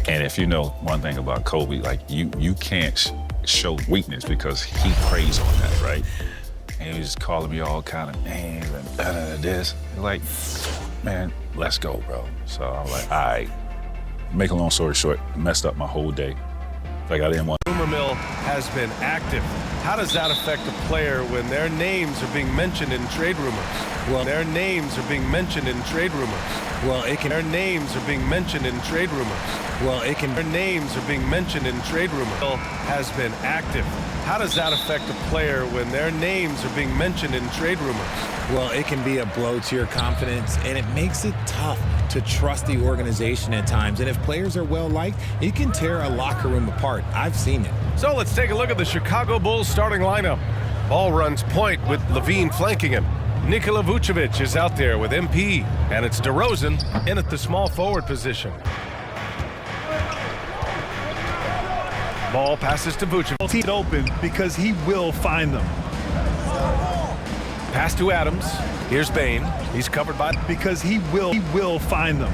And if you know one thing about Kobe, like you can't show weakness because he preys on that, right? And he was calling me all kind of names and this. Like, man, let's go, bro. So I was like, all right. Make a long story short, messed up my whole day. Like I didn't want. Rumor mill has been active. How does that affect a player when their names are being mentioned in trade rumors? Well, their names are being mentioned in trade rumors. Well, it can. Their names are being mentioned in trade rumors. Well, it can. Their names are being mentioned in trade rumors. Has been active. How does that affect a player when their names are being mentioned in trade rumors? Well, it can be a blow to your confidence, and it makes it tough to trust the organization at times. And if players are well-liked, it can tear a locker room apart. I've seen it. So let's take a look at the Chicago Bulls starting lineup. Ball runs point with Levine flanking him. Nikola Vucevic is out there with MP, and it's DeRozan in at the small forward position. Ball passes to Vucevic. He's open because he will find them. Pass to Adams. Here's Bane. He's covered by... Because he will find them.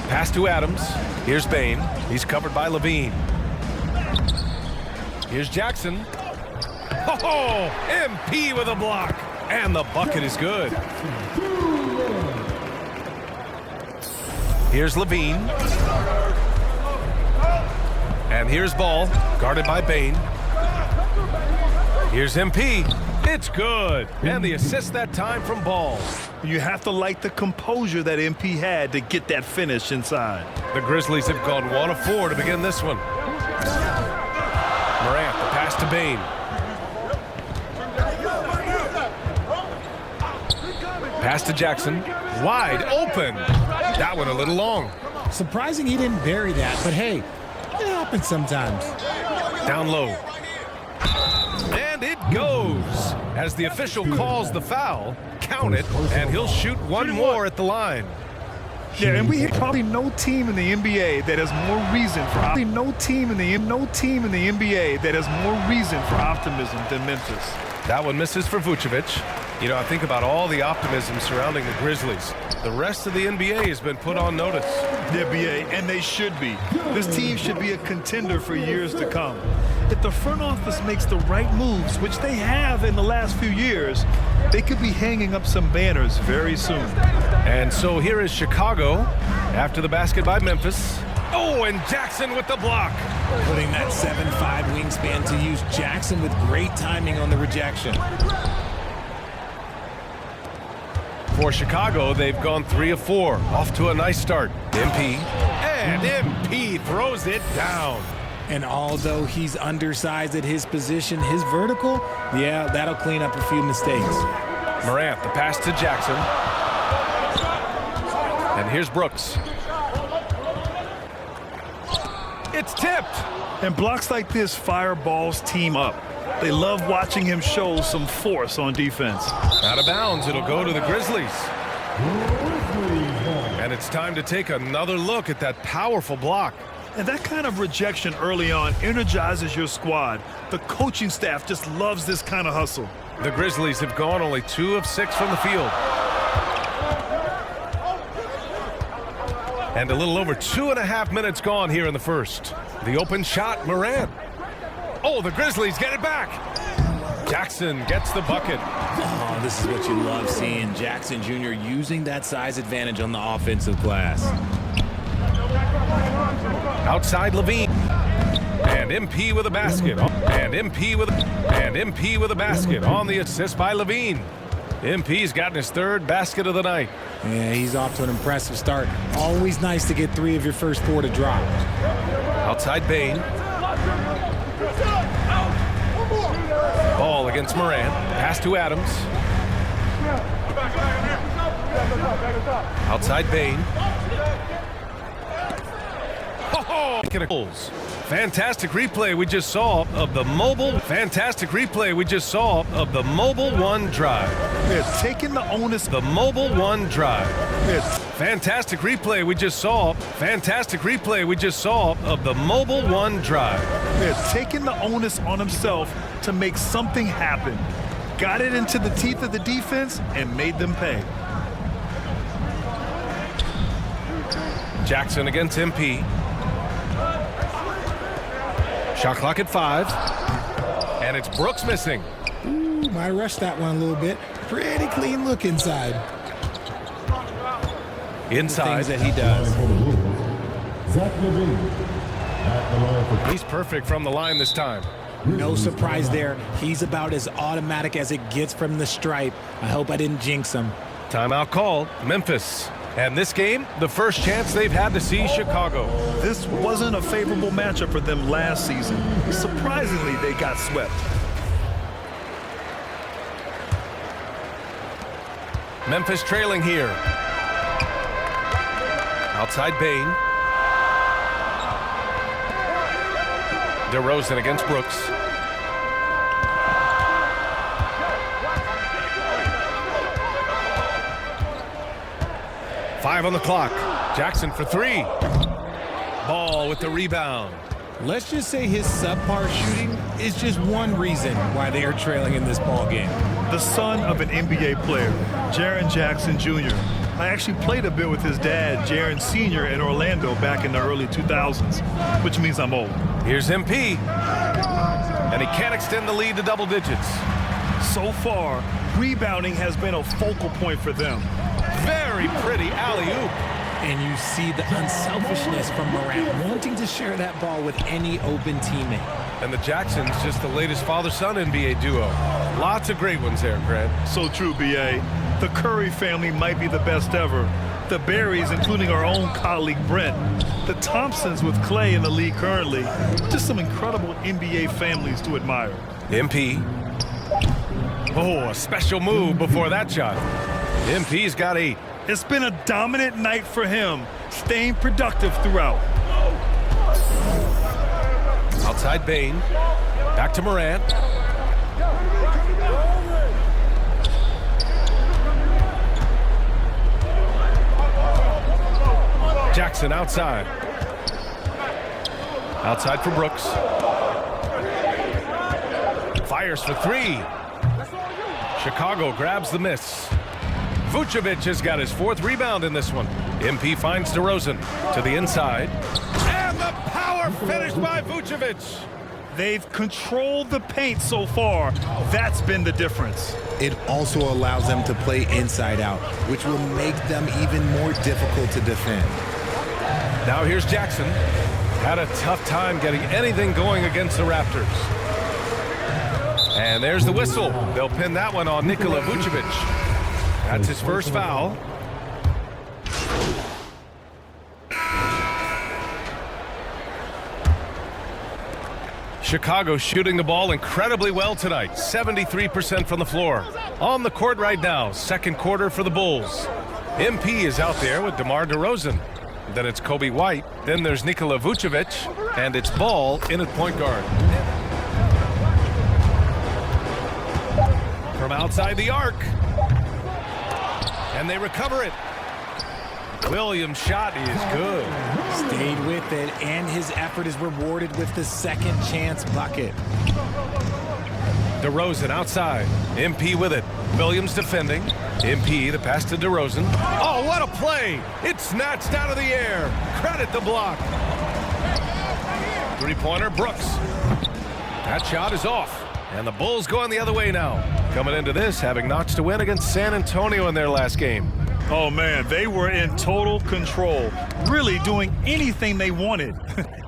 Pass to Adams. Here's Bane. He's covered by Levine. Here's Jackson. Oh, MP with a block. And the bucket is good. Here's Levine. And here's Ball, guarded by Bane. Here's MP. It's good. And the assist that time from Ball. You have to like the composure that MP had to get that finish inside. The Grizzlies have gone 1 of 4 to begin this one. Morant, the pass to Bane. Pass to Jackson. Wide open. That one a little long. Surprising he didn't bury that, but hey, it happens sometimes. Down low. And it goes. As the official calls the foul, count it, and he'll shoot one more at the line. Yeah, and we have probably no team in the NBA that has more reason for NBA that has more reason for optimism than Memphis. That one misses for Vucevic. You know, I think about all the optimism surrounding the Grizzlies. The rest of the NBA has been put on notice. The NBA, and they should be. This team should be a contender for years to come. If the front office makes the right moves, which they have in the last few years, they could be hanging up some banners very soon. And so here is Chicago after the basket by Memphis. Oh, and Jackson with the block. Putting that 7'5" wingspan to use. Jackson with great timing on the rejection. For Chicago, they've gone 3 of 4. Off to a nice start. MP. And MP throws it down. And although he's undersized at his position, his vertical, yeah, that'll clean up a few mistakes. Morant, the pass to Jackson. And here's Brooks. It's tipped. And blocks like this fire Ball's team up. They love watching him show some force on defense. Out of bounds, it'll go to the Grizzlies. And it's time to take another look at that powerful block. And that kind of rejection early on energizes your squad. The coaching staff just loves this kind of hustle. The Grizzlies have gone only 2 of 6 from the field. And a little over 2.5 minutes gone here in the first. The open shot, Morant. Oh, the Grizzlies get it back. Jackson gets the bucket. Oh, this is what you love seeing. Jackson Jr. using that size advantage on the offensive glass. Outside Levine. And MP with a basket. And MP with a basket on the assist by Levine. MP's gotten his 3rd basket of the night. Yeah, he's off to an impressive start. Always nice to get 3 of your first 4 to drop. Outside Bane. Ball against Morant. Pass to Adams. Outside Bane. Oh, fantastic replay we just saw of the mobile. Fantastic replay we just saw of the mobile 1 drive. They're taking the onus. The mobile 1 drive. Fantastic replay we just saw. Fantastic replay we just saw of the mobile 1 drive. They're taking the onus on himself to make something happen. Got it into the teeth of the defense and made them pay. Jackson against MP. Shot clock at 5. And it's Brooks missing. Ooh, might rush that one a little bit. Pretty clean look inside. Inside. The things that he does. He's perfect from the line this time. No surprise there. He's about as automatic as it gets from the stripe. I hope I didn't jinx him. Timeout called, Memphis. And this game, the first chance they've had to see Chicago. This wasn't a favorable matchup for them last season. Surprisingly, they got swept. Memphis trailing here. Outside Bain. DeRozan against Brooks. Five on the clock. Jackson for 3. Ball with the rebound. Let's just say his subpar shooting is just one reason why they are trailing in this ball game. The son of an NBA player, Jaren Jackson Jr. I actually played a bit with his dad, Jaren Sr. in Orlando back in the early 2000s, which means I'm old. Here's MP. And he can't extend the lead to double digits. So far, rebounding has been a focal point for them. Very pretty alley-oop. And you see the unselfishness from Morant wanting to share that ball with any open teammate. And the Jacksons, just the latest father-son NBA duo. Lots of great ones there, Grant. So true, B.A. The Curry family might be the best ever. The Berrys, including our own colleague Brent. The Thompsons with Clay in the league currently. Just some incredible NBA families to admire. MP. Oh, a special move before that shot. MP's got 8. It's been a dominant night for him, staying productive throughout. Outside Bain. Back to Morant. Jackson outside. Outside for Brooks. Fires for 3. Chicago grabs the miss. Vucevic has got his 4th rebound in this one. MP finds DeRozan to the inside. And the power finish by Vucevic. They've controlled the paint so far. That's been the difference. It also allows them to play inside out, which will make them even more difficult to defend. Now here's Jackson. Had a tough time getting anything going against the Raptors. And there's the whistle. They'll pin that one on Nikola Vucevic. That's his first foul. Chicago shooting the ball incredibly well tonight. 73% from the floor. On the court right now, second quarter for the Bulls. MP is out there with DeMar DeRozan. Then it's Kobe White. Then there's Nikola Vucevic. And it's Ball in at point guard. From outside the arc. And they recover it. Williams' shot is good. Stayed with it, and his effort is rewarded with the second chance bucket. DeRozan outside. MP with it. Williams defending. MP, the pass to DeRozan. Oh, what a play! It's snatched out of the air. Credit the block. Three-pointer, Brooks. That shot is off. And the Bulls going the other way now. Coming into this, having notched a win against San Antonio in their last game. Oh, man, they were in total control, really doing anything they wanted.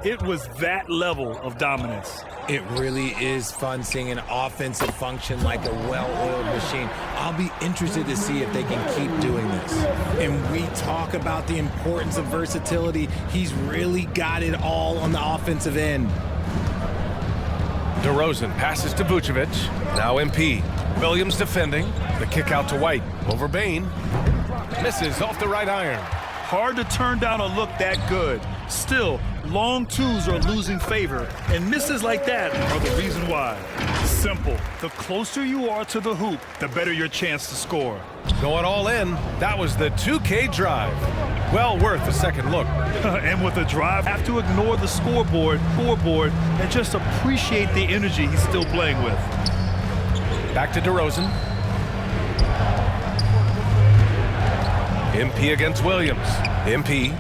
It was that level of dominance. It really is fun seeing an offensive function like a well-oiled machine. I'll be interested to see if they can keep doing this. And we talk about the importance of versatility. He's really got it all on the offensive end. DeRozan passes to Vucevic. Now MP. Williams defending. The kick out to White. Over Bain. Misses off the right iron. Hard to turn down a look that good. Still, long twos are losing favor, and misses like that are the reason why. Simple. The closer you are to the hoop, the better your chance to score. Going all in. That was the 2K drive. Well worth a second look. And with a drive, have to ignore the scoreboard, and just appreciate the energy he's still playing with. Back to DeRozan. MP against Williams. MP.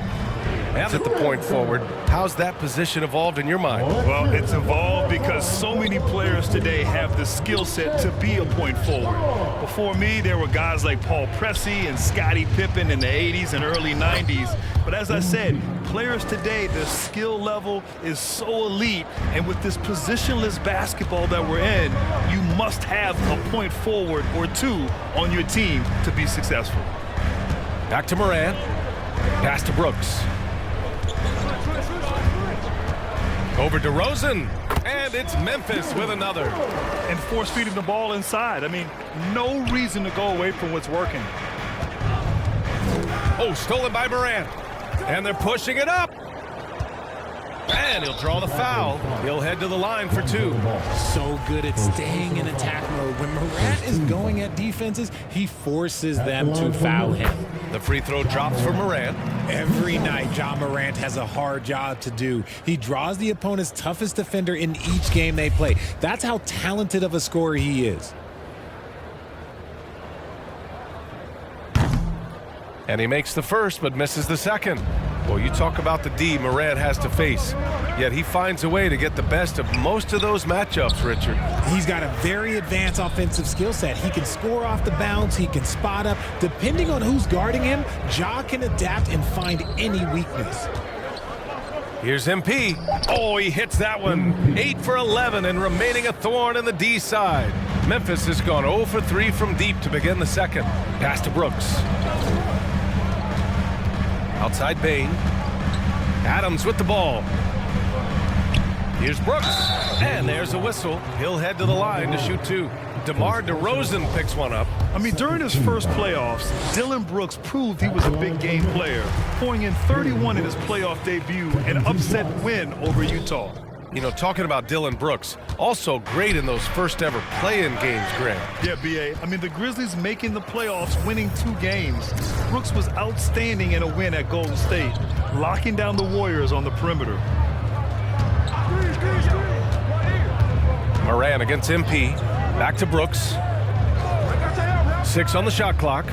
And at the point forward, how's that position evolved in your mind? Well, it's evolved because so many players today have the skill set to be a point forward. Before me, there were guys like Paul Pressey and Scottie Pippen in the 80s and early 90s. But as I said, players today, their skill level is so elite. And with this positionless basketball that we're in, you must have a point forward or two on your team to be successful. Back to Morant. Pass to Brooks. Over to Rosen. And it's Memphis with another. And force feeding the ball inside. I mean, no reason to go away from what's working. Oh, stolen by Morant. And they're pushing it up. And he'll draw the foul. He'll head to the line for two. So good at staying in attack mode. When Morant is going at defenses, he forces them to foul him. The free throw drops for Morant. Every night, Ja Morant has a hard job to do. He draws the opponent's toughest defender in each game they play. That's how talented of a scorer he is. And he makes the first, but misses the second. Well, you talk about the D Morant has to face. Yet he finds a way to get the best of most of those matchups, Richard. He's got a very advanced offensive skill set. He can score off the bounce. He can spot up. Depending on who's guarding him, Ja can adapt and find any weakness. Here's MP. Oh, he hits that one. 8 for 11 and remaining a thorn in the D side. Memphis has gone 0 for 3 from deep to begin the second. Pass to Brooks. Outside Bain. Adams with the ball. Here's Brooks. And there's a whistle. He'll head to the line to shoot two. DeMar DeRozan picks one up. I mean, during his first playoffs, Dillon Brooks proved he was a big game player, pouring in 31 in his playoff debut, an upset win over Utah. You know, talking about Dillon Brooks, also great in those first ever play-in games, Grant. Yeah, B.A. I mean, the Grizzlies making the playoffs, winning 2 games. Brooks was outstanding in a win at Golden State, locking down the Warriors on the perimeter. Morant against MP. Back to Brooks. 6 on the shot clock.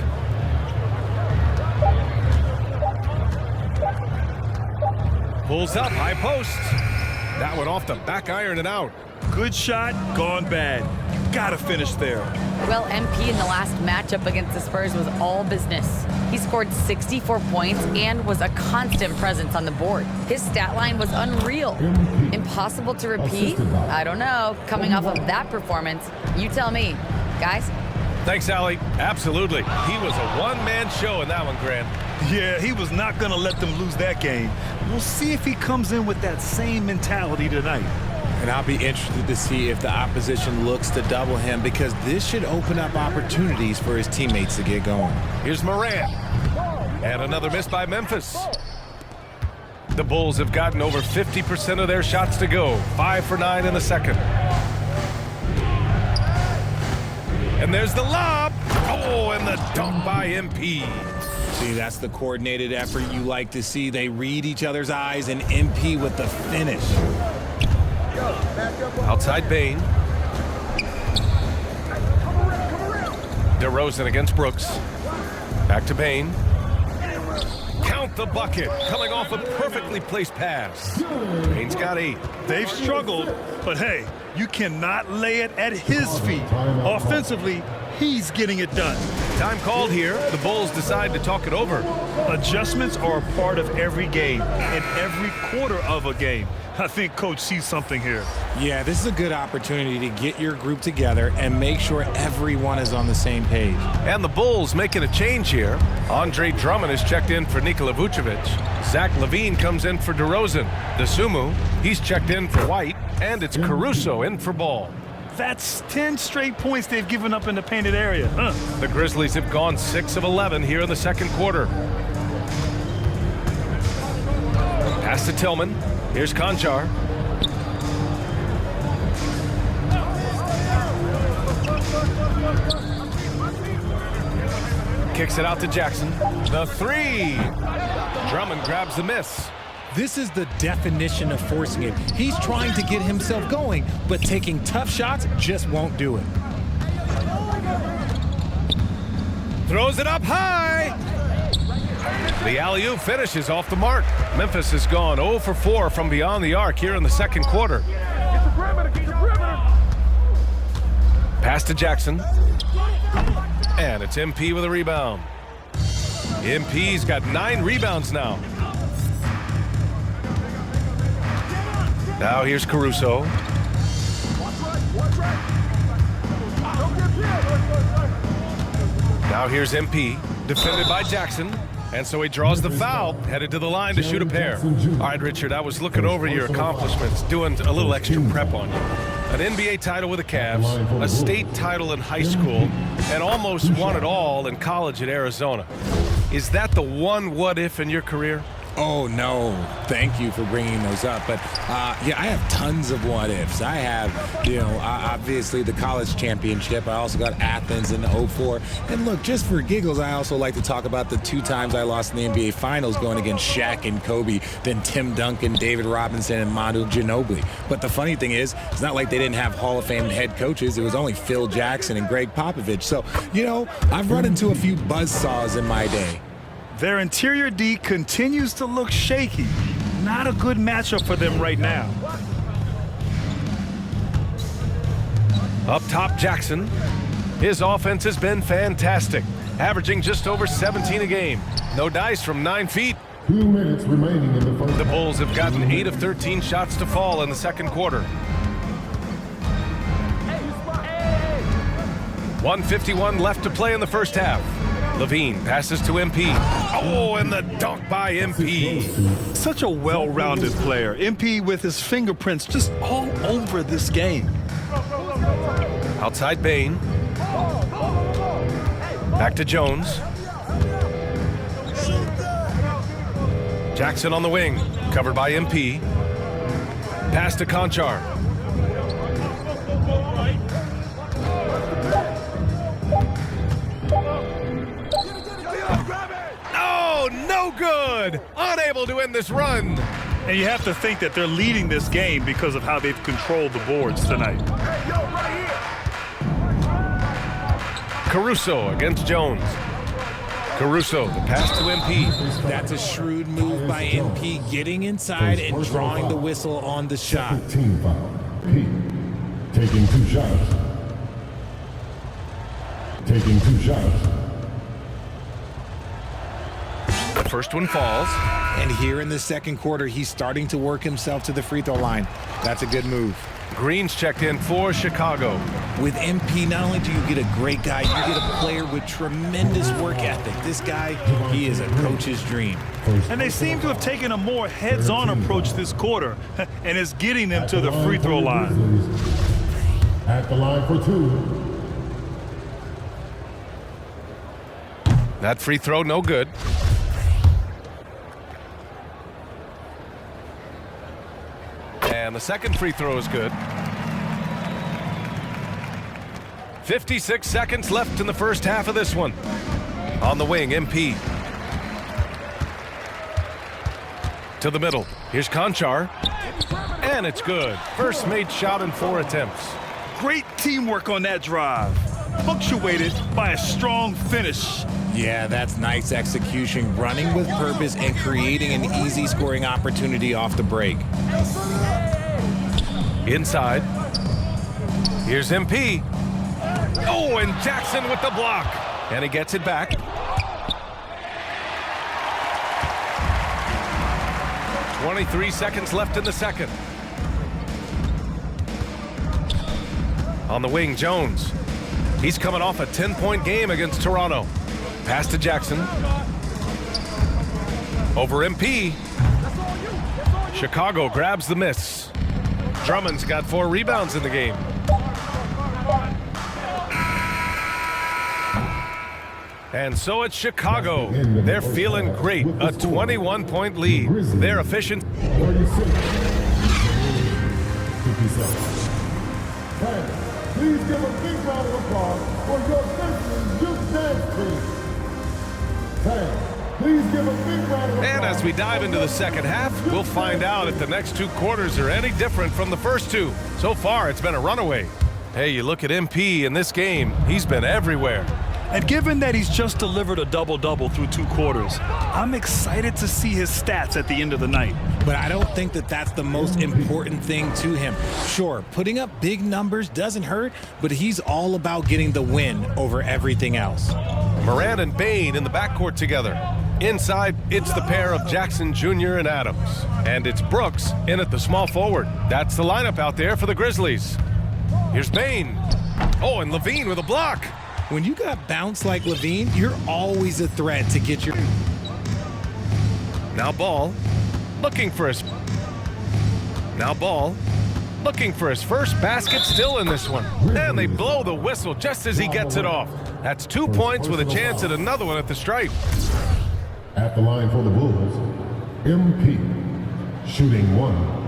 Pulls up, high post. That one off the back iron and out. Good shot, gone bad. You gotta finish there. Well, MP in the last matchup against the Spurs was all business. He scored 64 points and was a constant presence on the board. His stat line was unreal. Impossible to repeat? I don't know. Coming off of that performance, you tell me. Guys? Thanks, Allie. Absolutely. He was a one-man show in that one, Grant. Yeah, he was not gonna let them lose that game. We'll see if he comes in with that same mentality tonight. And I'll be interested to see if the opposition looks to double him, because this should open up opportunities for his teammates to get going. Here's Morant. And another miss by Memphis. The Bulls have gotten over 50% of their shots to go. 5 for 9 in the second. And there's the lob. Oh, and the dunk by MP. See, that's the coordinated effort you like to see. They read each other's eyes, and MP with the finish. Outside Bain. DeRozan against Brooks. Back to Bain. Count the bucket. Coming off a perfectly placed pass. Bain's got 8. They've struggled, but hey, you cannot lay it at his feet. Offensively, he's getting it done. Time called here. The Bulls decide to talk it over. Adjustments are a part of every game and every quarter of a game. I think Coach sees something here. Yeah, this is a good opportunity to get your group together and make sure everyone is on the same page. And the Bulls making a change here. Andre Drummond is checked in for Nikola Vucevic. Zach LaVine comes in for DeRozan. DeSumo, he's checked in for White. And it's Caruso in for Ball. That's 10 straight points they've given up in the painted area. The Grizzlies have gone 6 of 11 here in the second quarter. Pass to Tillman. Here's Conchar. Kicks it out to Jackson. The 3. Drummond grabs the miss. This is the definition of forcing it. He's trying to get himself going, but taking tough shots just won't do it. Throws it up high. The alley-oop finishes off the mark. Memphis has gone 0 for 4 from beyond the arc here in the second quarter. Pass to Jackson. And it's MP with a rebound. MP's got 9 rebounds now. Now here's Caruso. Now here's MP, defended by Jackson. And so he draws the foul, headed to the line to shoot a pair. All right, Richard, I was looking over your accomplishments, doing a little extra prep on you. An NBA title with the Cavs, a state title in high school, and almost won it all in college at Arizona. Is that the one what-if in your career? Oh, no. Thank you for bringing those up. But, yeah, I have tons of what-ifs. I have, obviously the college championship. I also got Athens in '04. And, look, just for giggles, I also like to talk about the 2 times I lost in the NBA Finals going against Shaq and Kobe, then Tim Duncan, David Robinson, and Manu Ginobili. But the funny thing is, it's not like they didn't have Hall of Fame head coaches. It was only Phil Jackson and Greg Popovich. So, I've run into a few buzzsaws in my day. Their interior D continues to look shaky. Not a good matchup for them right now. Up top, Jackson. His offense has been fantastic, averaging just over 17 a game. No dice from 9 feet. 2 minutes remaining in the first. The Bulls have gotten 8 of 13 shots to fall in the second quarter. 1:51 left to play in the first half. Levine passes to MP. Oh, and the dunk by MP. Such a well-rounded player. MP with his fingerprints just all over this game. Outside Bain. Back to Jones. Jackson on the wing, covered by MP. Pass to Conchar. Oh, no good! Unable to end this run. And you have to think that they're leading this game because of how they've controlled the boards tonight. Caruso against Jones. Caruso, the pass to MP. That's a shrewd move by MP, getting inside and drawing the whistle on the shot. Team foul. P. Taking 2 shots. Taking 2 shots. The first one falls. And here in the second quarter, he's starting to work himself to the free throw line. That's a good move. Green's checked in for Chicago. With MP, not only do you get a great guy, you get a player with tremendous work ethic. This guy, he is a coach's dream. And they seem to have taken a more heads-on approach this quarter, and it's getting them to the free throw line. At the line for 2. That free throw, no good. And the second free throw is good. 56 seconds left in the first half of this one. On the wing, MP. To the middle. Here's Conchar. And it's good. First made shot in 4 attempts. Great teamwork on that drive. Punctuated by a strong finish. Yeah, that's nice execution, running with purpose and creating an easy scoring opportunity off the break. Inside. Here's MP. Oh, and Jackson with the block. And he gets it back. .23 seconds left in the second. On the wing, Jones. He's coming off a 10-point game against Toronto. Pass to Jackson. Over MP. Chicago grabs the miss. Drummond's got 4 rebounds in the game. And so it's Chicago. They're feeling great. A 21-point lead. They're efficient. 36. 57. Fans, please give a big round of applause for your Grizzlies youth dance team. Fans, please give a big round of applause. And as we dive into the second half, we'll find out if the next 2 quarters are any different from the first 2. So far, it's been a runaway. Hey, you look at MP in this game, he's been everywhere. And given that he's just delivered a double-double through 2 quarters, I'm excited to see his stats at the end of the night. But I don't think that that's the most important thing to him. Sure, putting up big numbers doesn't hurt, but he's all about getting the win over everything else. Morant and Bane in the backcourt together. Inside, it's the pair of Jackson Jr. and Adams. And it's Brooks in at the small forward. That's the lineup out there for the Grizzlies. Here's Bane. Oh, and Levine with a block. When you got bounce like Levine, you're always a threat to get your... Now Ball, looking for his... Now Ball, looking for his first basket, still in this one. And they blow the whistle just as he gets it off. That's 2 points with a chance at another one at the stripe. At the line for the Bulls, MP, shooting 1.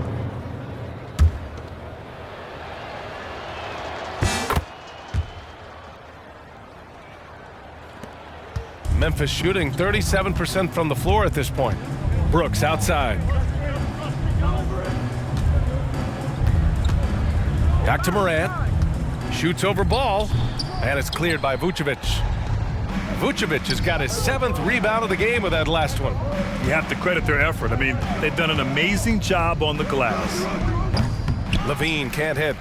Memphis shooting 37% from the floor at this point. Brooks outside. Back to Morant. Shoots over Ball. And it's cleared by Vucevic. Vucevic has got his 7th rebound of the game with that last one. You have to credit their effort. I mean, they've done an amazing job on the glass. Levine can't hit.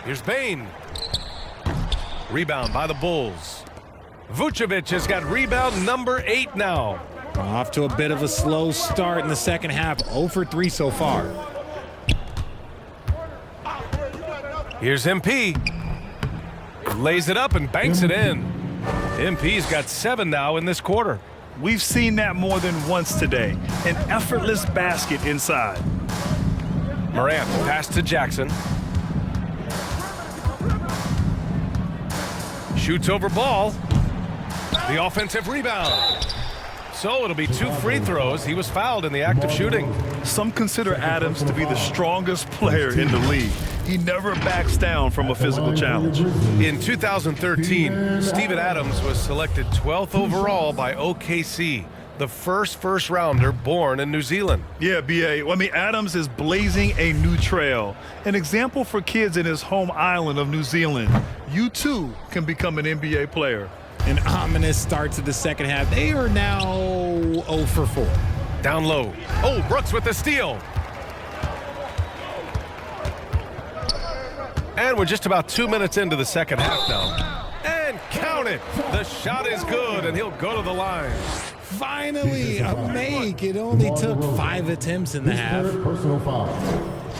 Here's Bane. Rebound by the Bulls. Vucevic has got rebound number 8 now. Off to a bit of a slow start in the second half. 0 for 3 so far. Here's MP. Lays it up and banks it in. MP's got 7 now in this quarter. We've seen that more than once today. An effortless basket inside. Morant pass to Jackson. Shoots over Ball. The offensive rebound. So it'll be 2 free throws. He was fouled in the act of shooting. Some consider Adams to be the strongest player in the league. He never backs down from a physical challenge. In 2013, Steven Adams was selected 12th overall by OKC, the first rounder born in New Zealand. Yeah, B.A. I mean, Adams is blazing a new trail. An example for kids in his home island of New Zealand. You too can become an NBA player. An ominous start to the second half. They are now 0 for 4. Down low. Oh, Brooks with the steal. And we're just about 2 minutes into the second half now. And count it. The shot is good, and he'll go to the line. Finally, a make. It only took 5 attempts in the half. Personal foul.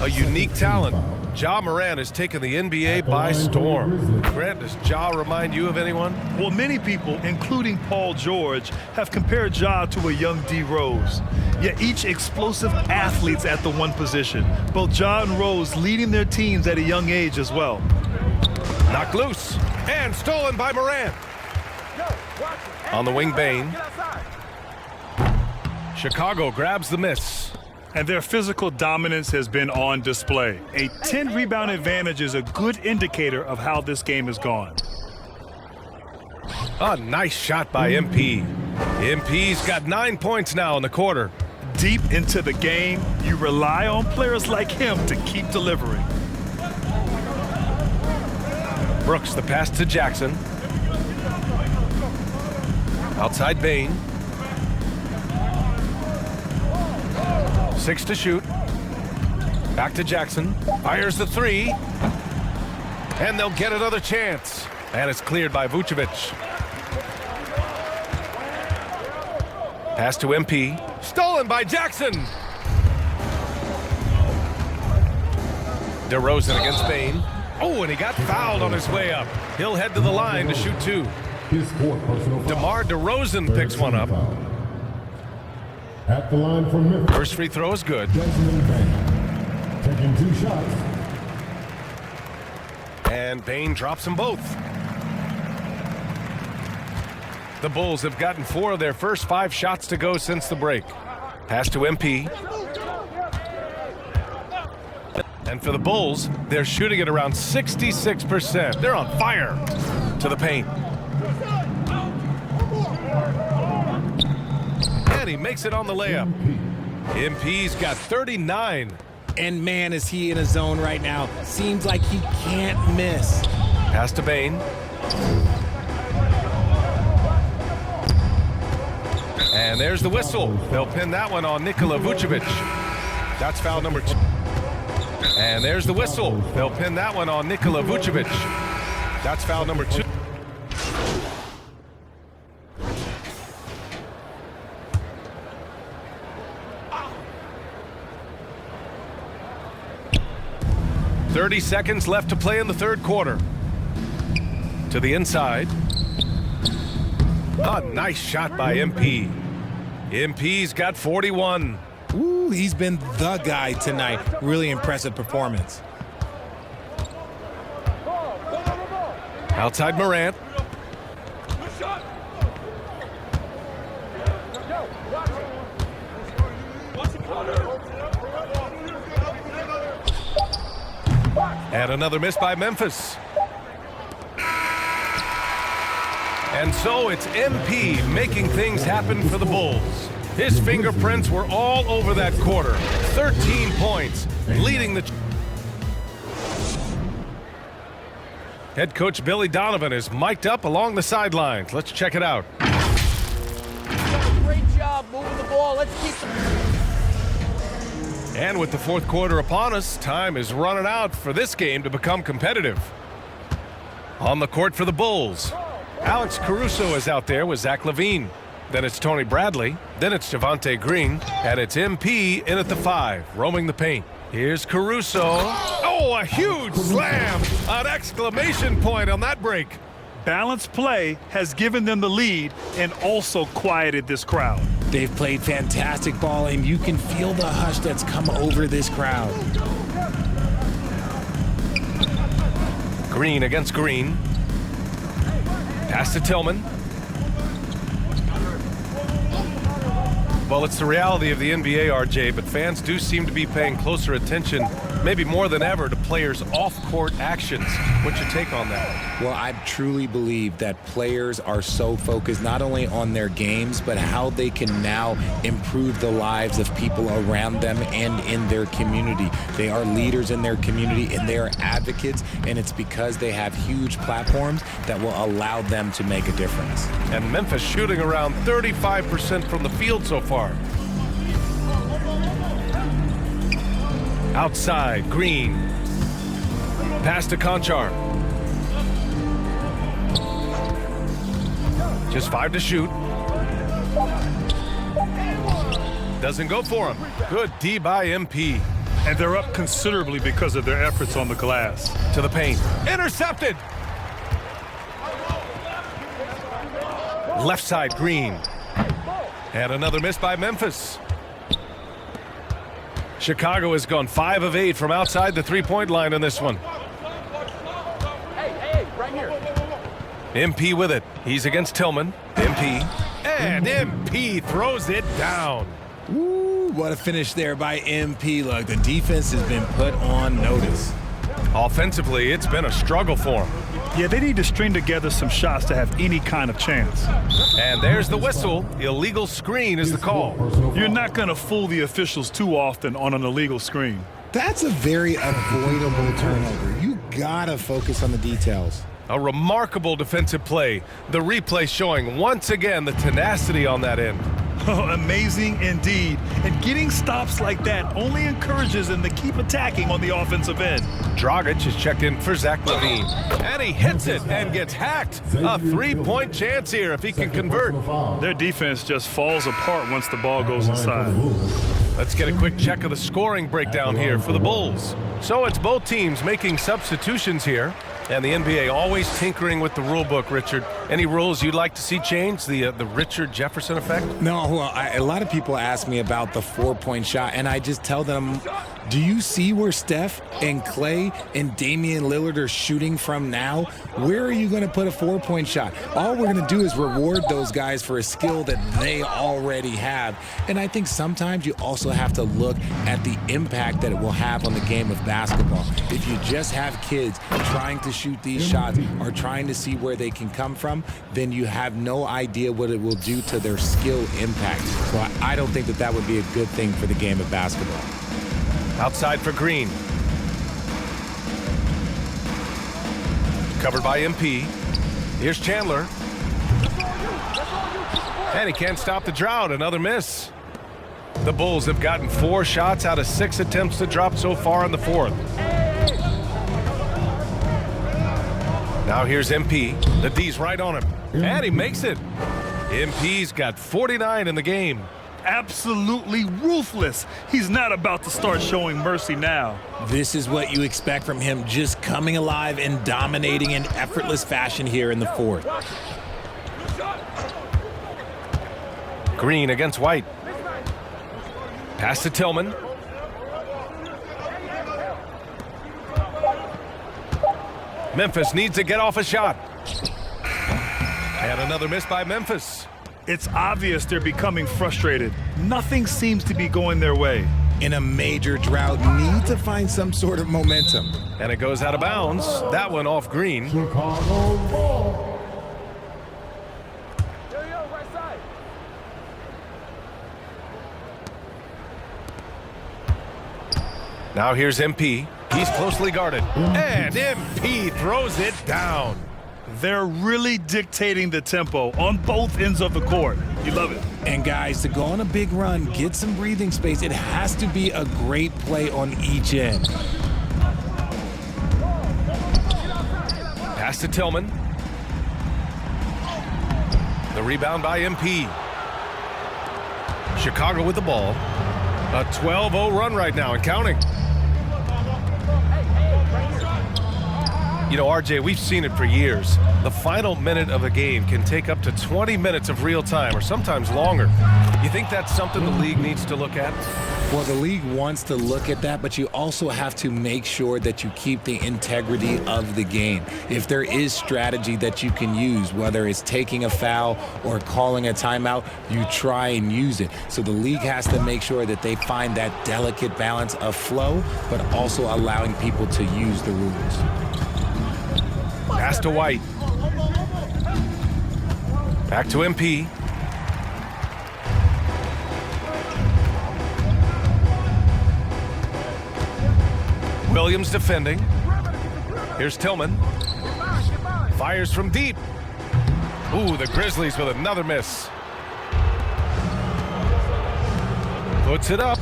A unique talent. Ja Morant has taken the NBA by storm. Grant, does Ja remind you of anyone? Well, many people, including Paul George, have compared Ja to a young D. Rose. Yet each explosive athletes at the one position. Both Ja and Rose leading their teams at a young age as well. Knocked loose and stolen by Morant. On the wing, Bane. Chicago grabs the miss. And their physical dominance has been on display. A 10-rebound advantage is a good indicator of how this game has gone. A nice shot by MP. MP's got 9 points now in the quarter. Deep into the game, you rely on players like him to keep delivering. Brooks the pass to Jackson. Outside Bane. 6 to shoot. Back to Jackson. Fires the 3. And they'll get another chance. And it's cleared by Vucevic. Pass to MP. Stolen by Jackson. DeRozan against Bane. Oh, and he got fouled on his way up. He'll head to the line to shoot 2. His 4th personal foul. DeMar DeRozan picks one up. At the line for Memphis. First free throw is good. Desmond Bane, taking 2 shots. And Bane drops them both. The Bulls have gotten 4 of their first 5 shots to go since the break. Pass to MP. And for the Bulls, they're shooting at around 66%. They're on fire. To the paint. And he makes it on the layup. MP's got 39. And man, is he in a zone right now. Seems like he can't miss. Pass to Bain. And there's the whistle. They'll pin that one on Nikola Vucevic. That's foul number 2. And there's the whistle. They'll pin that one on Nikola Vucevic. That's foul number 2. .30 seconds left to play in the third quarter. To the inside. A nice shot by MP. MP's got 41. Ooh, he's been the guy tonight. Really impressive performance. Outside Morant. And another miss by Memphis. And so it's MP making things happen for the Bulls. His fingerprints were all over that quarter. 13 points, leading the... Head coach Billy Donovan is mic'd up along the sidelines. Let's check it out. Great job moving the ball. Let's keep the... And with the fourth quarter upon us, time is running out for this game to become competitive. On the court for the Bulls, Alex Caruso is out there with Zach LaVine. Then it's Tony Bradley. Then it's Javonte Green. And it's MP in at the 5, roaming the paint. Here's Caruso. Oh, a huge slam! An exclamation point on that break. Balanced play has given them the lead and also quieted this crowd. They've played fantastic ball, and you can feel the hush that's come over this crowd. Green against Green. Pass to Tillman. Well, it's the reality of the NBA, RJ, but fans do seem to be paying closer attention, maybe more than ever, to players' off-court actions. What's your take on that? Well, I truly believe that players are so focused not only on their games, but how they can now improve the lives of people around them and in their community. They are leaders in their community, and they are advocates, and it's because they have huge platforms that will allow them to make a difference. And Memphis shooting around 35% from the field so far. Outside, Green. Pass to Conchar. Just 5 to shoot. Doesn't go for him. Good D by MP. And they're up considerably because of their efforts on the glass. To the paint. Intercepted! Left side, Green. And another miss by Memphis. Chicago has gone 5 of 8 from outside the three-point line in this one. Hey, right here. MP with it. He's against Tillman. MP. And MP throws it down. Ooh, what a finish there by MP. Look, the defense has been put on notice. Offensively, it's been a struggle for him. Yeah, they need to string together some shots to have any kind of chance. And there's the whistle. Illegal screen is the call. You're not going to fool the officials too often on an illegal screen. That's a very avoidable turnover. You gotta focus on the details. A remarkable defensive play. The replay showing once again the tenacity on that end. Oh, amazing indeed. And getting stops like that only encourages them to keep attacking on the offensive end. Dragic is checked in for Zach LaVine. And he hits it and gets hacked. A three-point chance here if he can convert. Their defense just falls apart once the ball goes inside. Let's get a quick check of the scoring breakdown here for the Bulls. So it's both teams making substitutions here. And the NBA always tinkering with the rule book, Richard. Any rules you'd like to see changed? The Richard Jefferson effect? No, well, a lot of people ask me about the 4-point shot, and I just tell them, do you see where Steph and Clay and Damian Lillard are shooting from now? Where are you going to put a 4-point shot? All we're going to do is reward those guys for a skill that they already have. And I think sometimes you also have to look at the impact that it will have on the game of basketball. If you just have kids trying to shoot these shots or trying to see where they can come from, then you have no idea what it will do to their skill impact. So I don't think that would be a good thing for the game of basketball. Outside for Green. Covered by MP. Here's Chandler. And he can't stop the drought. Another miss. The Bulls have gotten 4 shots out of 6 attempts to drop so far in the fourth. Now here's MP. The D's right on him. And he makes it. MP's got 49 in the game. Absolutely ruthless. He's not about to start showing mercy now. This is what you expect from him, just coming alive and dominating in effortless fashion here in the fourth. Green against White. Pass to Tillman. Memphis needs to get off a shot. And another miss by Memphis. It's obvious they're becoming frustrated. Nothing seems to be going their way. In a major drought, need to find some sort of momentum. And it goes out of bounds. That one off Green. Chicago ball. Right side. Now here's MP. He's closely guarded. And MP throws it down. They're really dictating the tempo on both ends of the court. You love it. And guys, to go on a big run, get some breathing space, it has to be a great play on each end. Pass to Tillman. The rebound by MP. Chicago with the ball. A 12-0 run right now and counting. You know, RJ, we've seen it for years. The final minute of a game can take up to 20 minutes of real time or sometimes longer. You think that's something the league needs to look at? Well, the league wants to look at that, but you also have to make sure that you keep the integrity of the game. If there is strategy that you can use, whether it's taking a foul or calling a timeout, you try and use it. So the league has to make sure that they find that delicate balance of flow, but also allowing people to use the rules. Pass to White. Back to MP. Williams defending. Here's Tillman. Fires from deep. Ooh, the Grizzlies with another miss. Puts it up.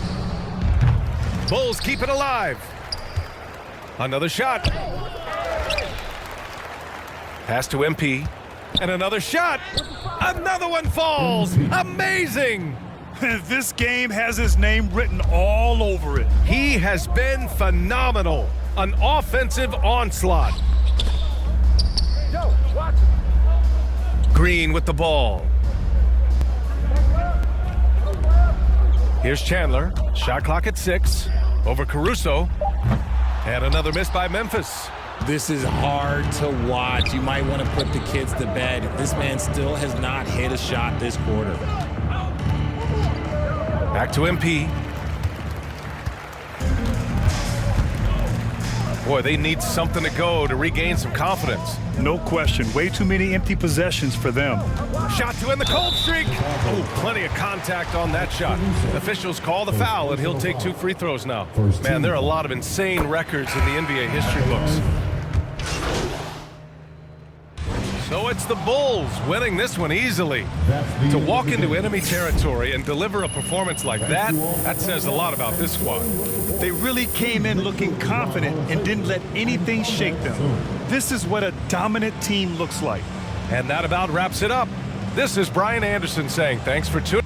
Bulls keep it alive. Another shot. Pass to MP. And another shot. Another one falls. Amazing. This game has his name written all over it. He has been phenomenal. An offensive onslaught. Yo, watch it. Green with the ball. Here's Chandler. Shot clock at 6. Over Caruso. And another miss by Memphis. This is hard to watch. You might want to put the kids to bed. This man still has not hit a shot this quarter. Back to MP. Boy, they need something to go to regain some confidence. No question. Way too many empty possessions for them. Shot to end the cold streak. Oh, plenty of contact on that shot. Officials call the foul, and he'll take 2 free throws now. Man, there are a lot of insane records in the NBA history books. So it's the Bulls winning this one easily. To walk into enemy territory and deliver a performance like that, that says a lot about this squad. They really came in looking confident and didn't let anything shake them. This is what a dominant team looks like. And that about wraps it up. This is Brian Anderson saying thanks for tuning in.